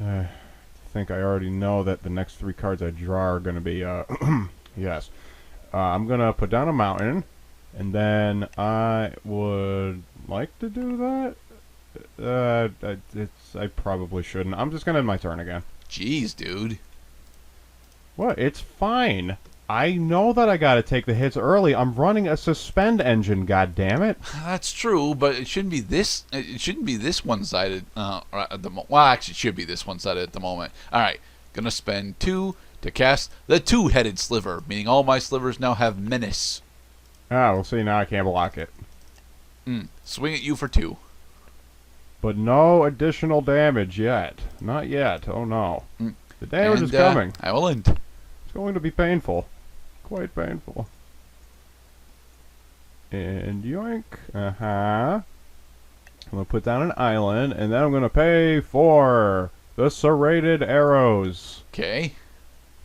I think I already know that the next 3 cards I draw are going to be, yes. I'm going to put down a mountain, and then I would like to do that. I probably shouldn't. I'm just going to end my turn again. Jeez, dude. What? It's fine. I know that I gotta take the hits early. I'm running a suspend engine, goddammit. That's true, but it shouldn't be this. It shouldn't be this one-sided. At the well, actually, it should be this one-sided at the moment. All right, gonna spend 2 to cast the 2-headed sliver, meaning all my slivers now have menace. Ah, we'll see. Now I can't block it. Swing at you for 2. But no additional damage yet. Not yet. Oh no. The damage is coming. I will end. It's going to be painful. Quite painful. And yoink. I'm going to put down an island, and then I'm going to pay for the serrated arrows. Okay.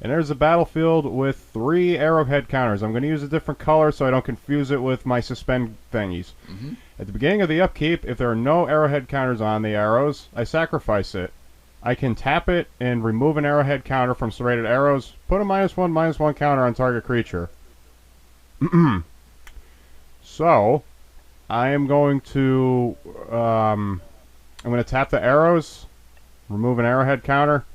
And there's a battlefield with 3 arrowhead counters. I'm going to use a different color so I don't confuse it with my suspend thingies. At the beginning of the upkeep, if there are no arrowhead counters on the arrows, I sacrifice it. I can tap it and remove an arrowhead counter from serrated arrows. Put a -1/-1 counter on target creature. So, I am going to tap the arrows, remove an arrowhead counter,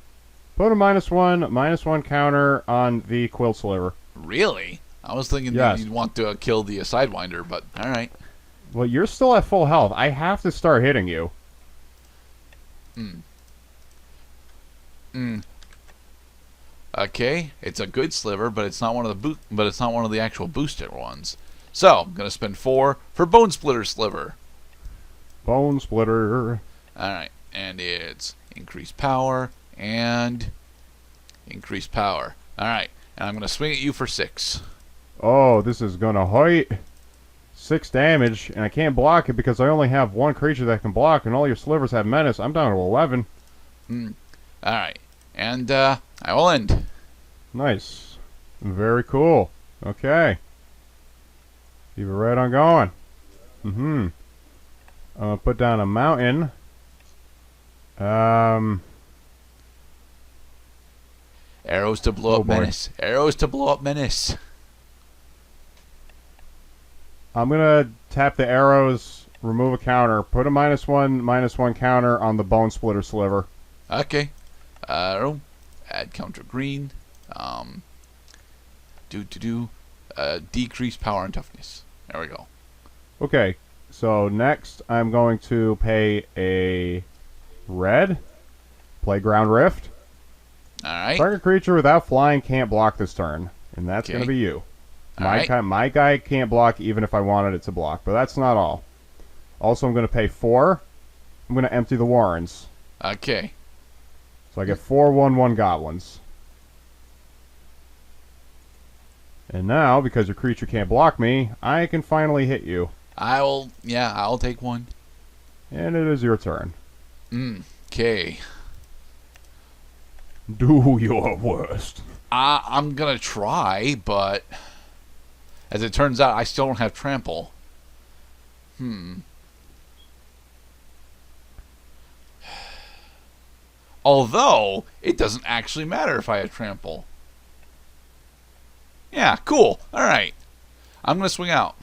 put a -1/-1 counter on the quill sliver. Really? I was thinking Yes. that you'd want to kill the Sidewinder, but all right. Well, you're still at full health. I have to start hitting you. Okay, it's a good sliver, but it's not one of the actual boosted ones. So I'm gonna spend 4 for Bone Splitter Sliver. Bone splitter. All right, and it's increased power and increased power. All right, and I'm gonna swing at you for 6. Oh, this is gonna hurt. 6 damage, and I can't block it because I only have 1 creature that can block, and all your slivers have menace. I'm down to 11. All right, and I will end. Nice. Very cool. Okay. Keep it right on going. I'm gonna put down a mountain. Arrows to blow up boy. menace. Arrows to blow up menace. I'm gonna tap the arrows, remove a counter, put a -1/-1 counter on the Bone Splitter Sliver. Okay. Add counter green. Decrease power and toughness. There we go. Okay, so next I'm going to pay a red, Playground Rift. All right. Target creature without flying can't block this turn, and that's Okay. going to be you. All My, right. my guy can't block even if I wanted it to block, but that's not all. Also, I'm going to pay 4. I'm going to empty the Warrens. Okay. So I get 4 1/1 goblins. And now, because your creature can't block me, I can finally hit you. I'll take 1. And it is your turn. Okay. Do your worst. I'm gonna try, but as it turns out, I still don't have trample. Although, it doesn't actually matter if I have trample. Yeah, cool. Alright. I'm going to swing out.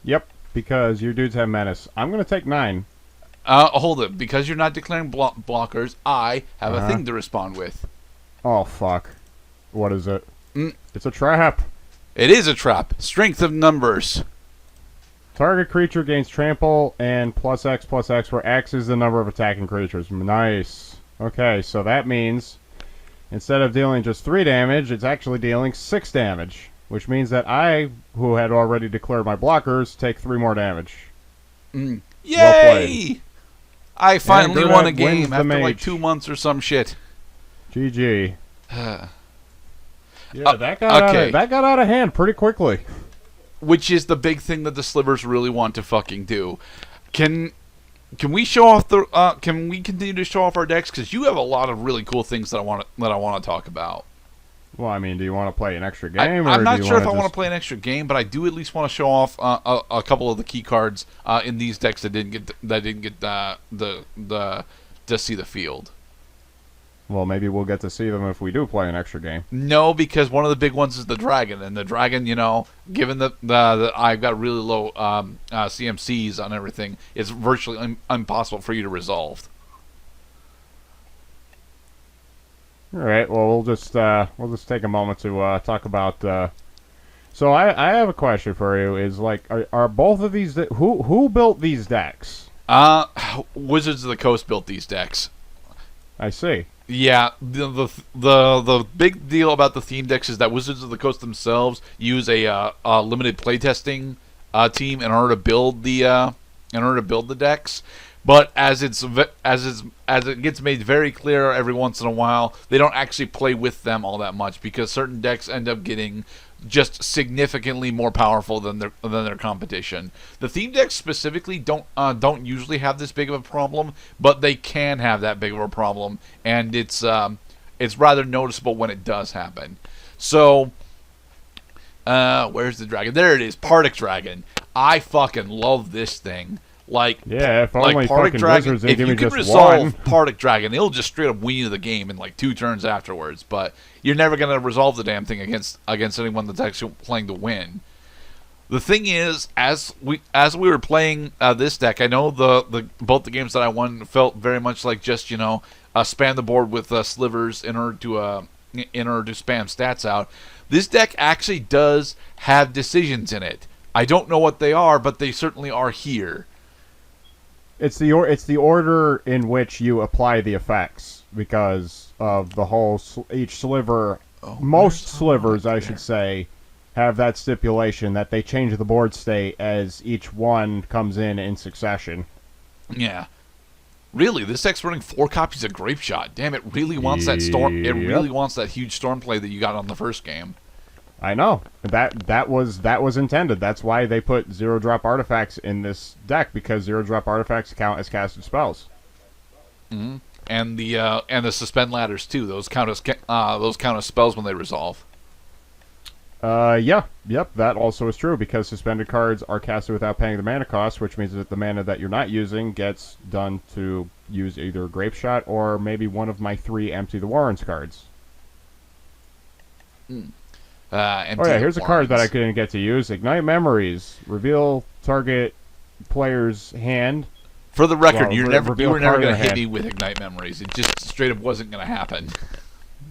Yep, because your dudes have menace. I'm going to take 9. Hold it. Because you're not declaring blockers, I have a thing to respond with. Oh, fuck. What is it? It's a trap. It is a trap. Strength of numbers. Target creature gains trample and +X/+X, where X is the number of attacking creatures. Nice. Okay, so that means instead of dealing just 3 damage, it's actually dealing 6 damage, which means that I, who had already declared my blockers, take 3 more damage. Yay! Well I finally won a wins game the after like mage. 2 months or some shit. GG. Yeah, that got out of hand pretty quickly. Which is the big thing that the slivers really want to fucking do. Can we show off the? Can we continue to show off our decks? Because you have a lot of really cool things that I want to talk about. Well, I mean, do you want to play an extra game? I'm or not do you sure if I just... want to play an extra game, but I do at least want to show off a couple of the key cards in these decks that didn't get to see the field. Well, maybe we'll get to see them if we do play an extra game. No, because one of the big ones is the dragon, and the dragon, given the I've got really low CMCs on everything, it's virtually impossible for you to resolve. All right. Well, we'll just take a moment to talk about. So I have a question for you. Is like, are both of these who built these decks? Wizards of the Coast built these decks. I see. Yeah, the big deal about the theme decks is that Wizards of the Coast themselves use a limited playtesting team in order to build the decks. But as it gets made very clear every once in a while, they don't actually play with them all that much because certain decks end up getting just significantly more powerful than their competition. The theme decks specifically don't usually have this big of a problem, but they can have that big of a problem, and it's rather noticeable when it does happen. So, where's the dragon? There it is, Partick Dragon. I fucking love this thing. Yeah, if only Partick fucking Dragon, Wizards, they if give you me can just resolve one. Partick Dragon, it'll just straight up win you the game in like 2 turns afterwards. But you're never gonna resolve the damn thing against anyone that's actually playing to win. The thing is, as we were playing this deck, I know both the games that I won felt very much like just spam the board with slivers in order to spam stats out. This deck actually does have decisions in it. I don't know what they are, but they certainly are here. It's the order in which you apply the effects because of the whole each sliver. Most slivers, I should say, have that stipulation that they change the board state as each one comes in succession. Yeah. Really, this deck's running 4 copies of Grape Shot. Damn, it really wants that storm. It really wants that huge storm play that you got on the first game. I know that was intended. That's why they put 0-drop artifacts in this deck, because 0-drop artifacts count as casted spells. Mm-hmm. And the suspend ladders too. Those count as spells when they resolve. Yep. That also is true because suspended cards are casted without paying the mana cost, which means that the mana that you're not using gets done to use either Grape Shot or maybe one of my 3 Empty the Warrens cards. Here's a card that I couldn't get to use. Ignite Memories. Reveal target player's hand. For the record, you were never going to hit me with Ignite Memories. It just straight up wasn't going to happen.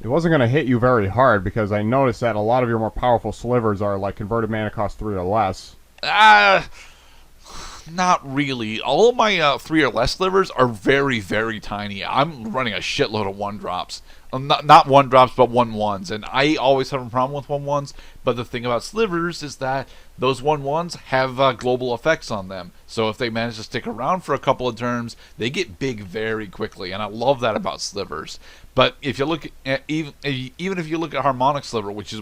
It wasn't going to hit you very hard because I noticed that a lot of your more powerful slivers are like converted mana cost 3 or less. Not really. All of my 3 or less slivers are very, very tiny. I'm running a shitload of 1-drops. Not 1-drops, but 1/1s. And I always have a problem with 1/1s. But the thing about slivers is that those 1/1s have global effects on them. So if they manage to stick around for a couple of turns, they get big very quickly. And I love that about slivers. But if you look at even if you look at Harmonic Sliver, which is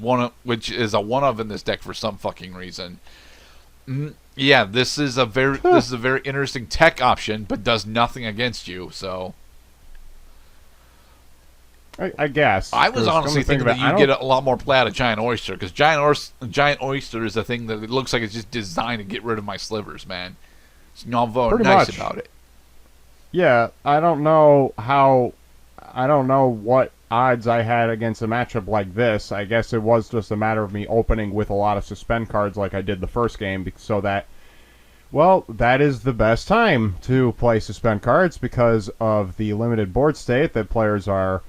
a one of in this deck for some fucking reason. Yeah, this is a very interesting tech option, but does nothing against you. So, I guess I was honestly thinking that you'd get a lot more play out of Giant Oyster, because Giant Oyster is a thing that it looks like it's just designed to get rid of my slivers, man. It's not very nice about it. Yeah, I don't know what odds I had against a matchup like this. I guess it was just a matter of me opening with a lot of suspend cards like I did the first game, so that is the best time to play suspend cards because of the limited board state that players are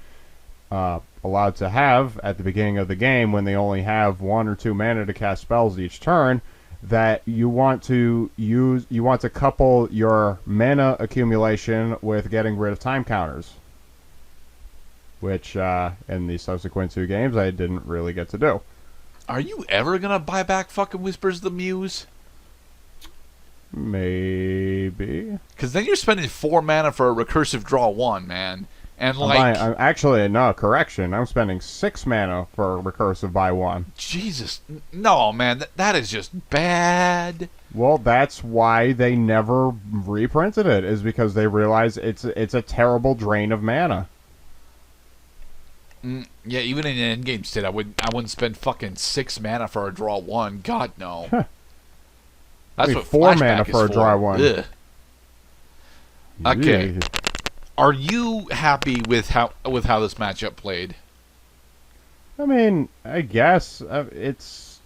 allowed to have at the beginning of the game when they only have 1 or 2 mana to cast spells each turn. That you want to couple your mana accumulation with getting rid of time counters, which in the subsequent 2 games I didn't really get to do. Are you ever gonna buy back fucking Whispers of the Muse? Maybe. Because then you're spending 4 mana for a recursive draw 1, man. And I'm spending 6 mana for a recursive buy 1. Jesus, no, man, that is just bad. Well, that's why they never reprinted it, is because they realize it's a terrible drain of mana. Yeah, even in an endgame state, I wouldn't spend fucking 6 mana for a draw 1. God no. Huh. That's what 4 mana for a draw 1. Ugh. Okay. Are you happy with how this matchup played? I mean, I guess it's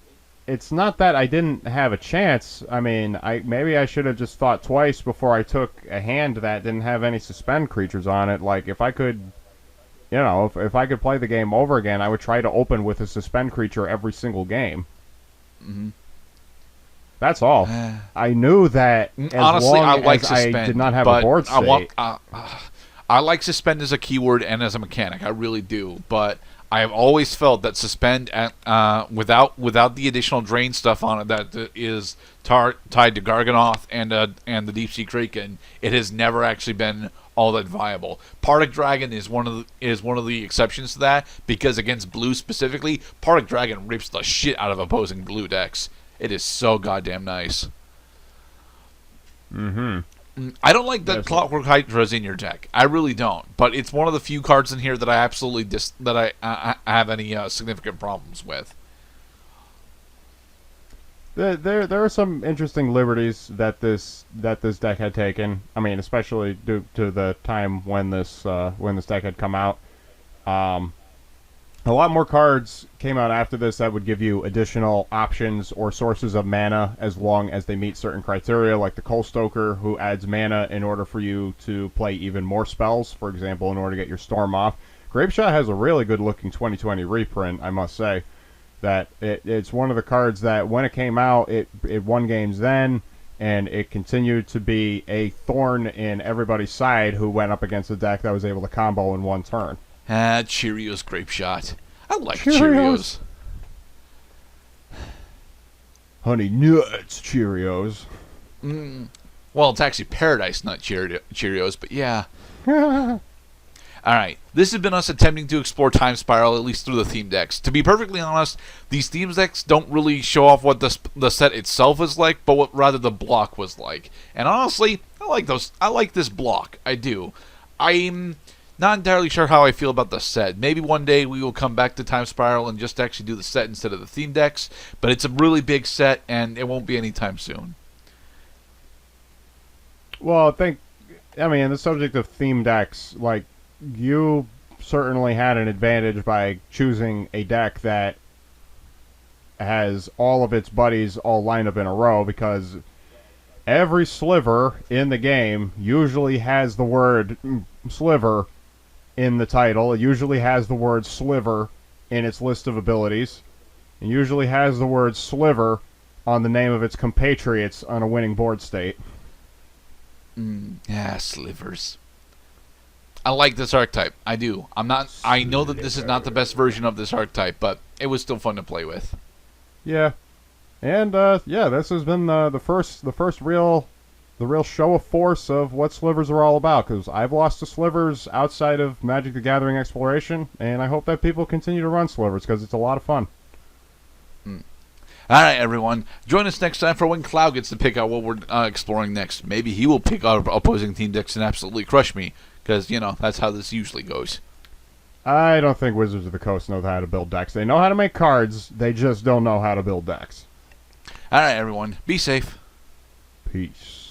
not that I didn't have a chance. I mean, maybe I should have just thought twice before I took a hand that didn't have any suspend creatures on it. Like if I could, if I could play the game over again, I would try to open with a suspend creature every single game. Mm-hmm. That's all. I knew that as honestly, long I like as suspend, I did not have a board state. I like suspend as a keyword and as a mechanic. I really do, but I have always felt that suspend without the additional drain stuff on it that is tied to Garganoth and the Deep Sea Kraken, it has never actually been all that viable. Partick Dragon is one of the exceptions to that, because against blue specifically, Partick Dragon rips the shit out of opposing blue decks. It is so goddamn nice. Mm-hmm. I don't like that Clockwork Hydra's in your deck. I really don't. But it's one of the few cards in here that I absolutely I have any significant problems with. There are some interesting liberties that this deck had taken. I mean, especially due to the time when this deck had come out. A lot more cards came out after this that would give you additional options or sources of mana as long as they meet certain criteria, like the Coal Stoker, who adds mana in order for you to play even more spells, for example, in order to get your Storm off. Grapeshot has a really good-looking 2020 reprint, I must say. That it's one of the cards that, when it came out, it won games then, and it continued to be a thorn in everybody's side who went up against a deck that was able to combo in one turn. Cheerios Grapeshot. I like Cheerios. Honey Nuts Cheerios. Well, it's actually Paradise Nut Cheerios, but yeah. Alright, this has been us attempting to explore Time Spiral, at least through the theme decks. To be perfectly honest, these theme decks don't really show off what the set itself is like, but what rather the block was like. And honestly, I like those. I like this block. I do. I'm not entirely sure how I feel about the set. Maybe one day we will come back to Time Spiral and just actually do the set instead of the theme decks, but it's a really big set, and it won't be anytime soon. Well, the subject of theme decks, like, you certainly had an advantage by choosing a deck that has all of its buddies all lined up in a row, because every sliver in the game usually has the word sliver in the title. It usually has the word sliver in its list of abilities. It usually has the word sliver on the name of its compatriots on a winning board state. Yeah, slivers. I like this archetype. I do. I know that this is not the best version of this archetype, but it was still fun to play with. Yeah. And this has been the first real show of force of what slivers are all about, because I've lost to slivers outside of Magic the Gathering Exploration, and I hope that people continue to run slivers, because it's a lot of fun. Alright, everyone. Join us next time for when Cloud gets to pick out what we're exploring next. Maybe he will pick out opposing team decks and absolutely crush me, because, that's how this usually goes. I don't think Wizards of the Coast know how to build decks. They know how to make cards, they just don't know how to build decks. Alright, everyone. Be safe. Peace.